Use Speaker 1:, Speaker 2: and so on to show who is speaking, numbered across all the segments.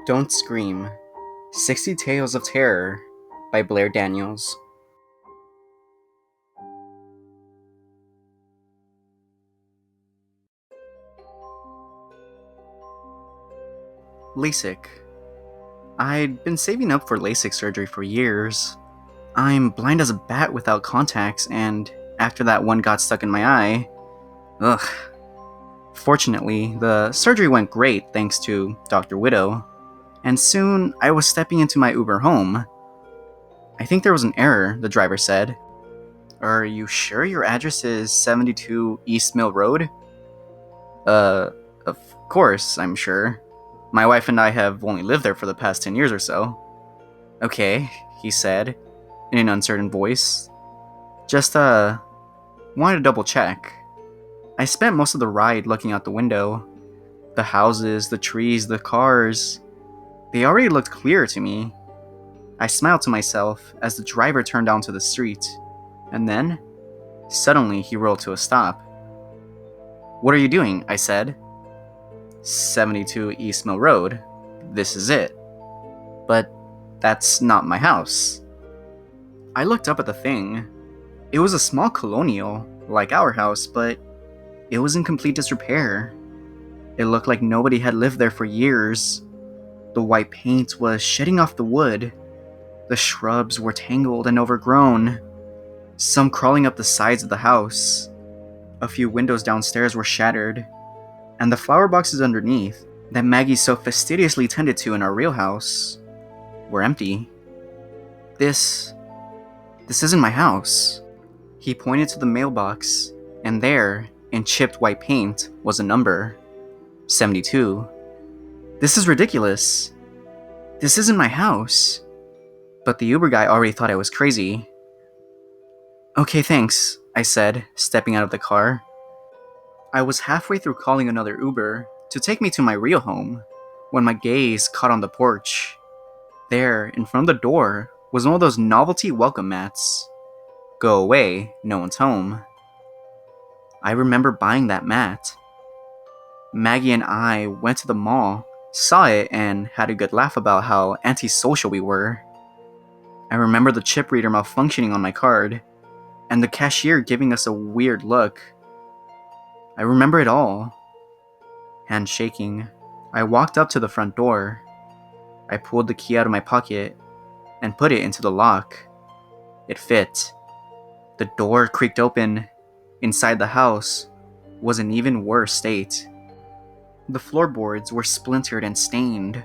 Speaker 1: Don't Scream 60 Tales of Terror by Blair Daniels. Lasik. I'd been saving up for LASIK surgery for years. I'm blind as a bat without contacts, and after that one got stuck in my eye, ugh. Fortunately, the surgery went great thanks to Dr. Widow, and soon I was stepping into my Uber home. I think there was an error, the driver said. Are you sure your address is 72 East Mill Road? Of course, I'm sure. My wife and I have only lived there for the past 10 years or so. Okay, he said, in an uncertain voice. Just, wanted to double check. I spent most of the ride looking out the window. The houses, the trees, the cars. They already looked clear to me. I smiled to myself as the driver turned onto the street, and then, suddenly he rolled to a stop. What are you doing? I said. 72 East Mill Road. This is it. But that's not my house. I looked up at the thing. It was a small colonial, like our house, but it was in complete disrepair. It looked like nobody had lived there for years. The white paint was shedding off the wood. The shrubs were tangled and overgrown, some crawling up the sides of the house. A few windows downstairs were shattered, and the flower boxes underneath, that Maggie so fastidiously tended to in our real house, were empty. This isn't my house. He pointed to the mailbox, and there, in chipped white paint, was a number. 72. This is ridiculous. This isn't my house. But the Uber guy already thought I was crazy. Okay, thanks, I said, stepping out of the car. I was halfway through calling another Uber to take me to my real home when my gaze caught on the porch. There, in front of the door, was one of those novelty welcome mats. Go away, no one's home. I remember buying that mat. Maggie and I went to the mall, saw it, and had a good laugh about how antisocial we were. I remember the chip reader malfunctioning on my card, and the cashier giving us a weird look. I remember it all. Hand shaking, I walked up to the front door. I pulled the key out of my pocket and put it into the lock. It fit. The door creaked open. Inside the house was an even worse state. The floorboards were splintered and stained.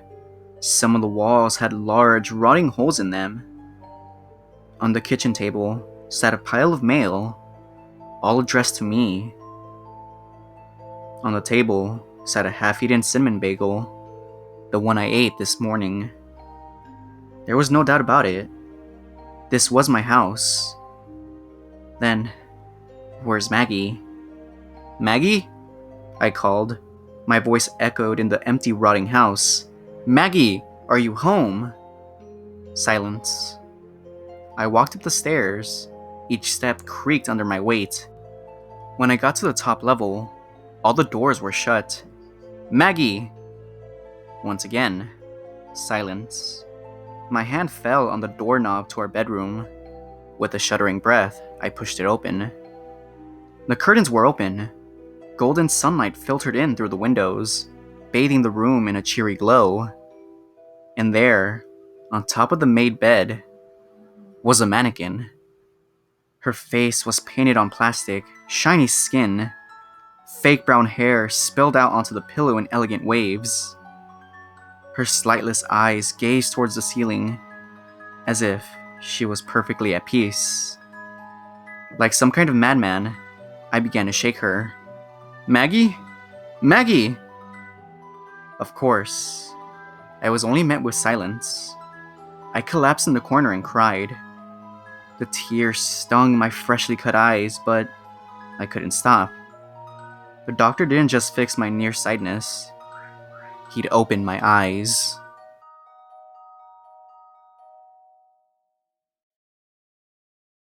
Speaker 1: Some of the walls had large, rotting holes in them. On the kitchen table sat a pile of mail, all addressed to me. On the table sat a half-eaten cinnamon bagel, the one I ate this morning. There was no doubt about it. This was my house. Then, where's Maggie? Maggie? I called. My voice echoed in the empty, rotting house. Maggie, are you home? Silence. I walked up the stairs. Each step creaked under my weight. When I got to the top level, all the doors were shut. Maggie! Once again, silence. My hand fell on the doorknob to our bedroom. With a shuddering breath, I pushed it open. The curtains were open. Golden sunlight filtered in through the windows, bathing the room in a cheery glow. And there, on top of the made bed, was a mannequin. Her face was painted on plastic, shiny skin. Fake brown hair spilled out onto the pillow in elegant waves. Her slightless eyes gazed towards the ceiling, as if she was perfectly at peace. Like some kind of madman, I began to shake her. Maggie? Maggie! Of course, I was only met with silence. I collapsed in the corner and cried. The tears stung my freshly cut eyes, but I couldn't stop. The doctor didn't just fix my nearsightedness. He'd opened my eyes.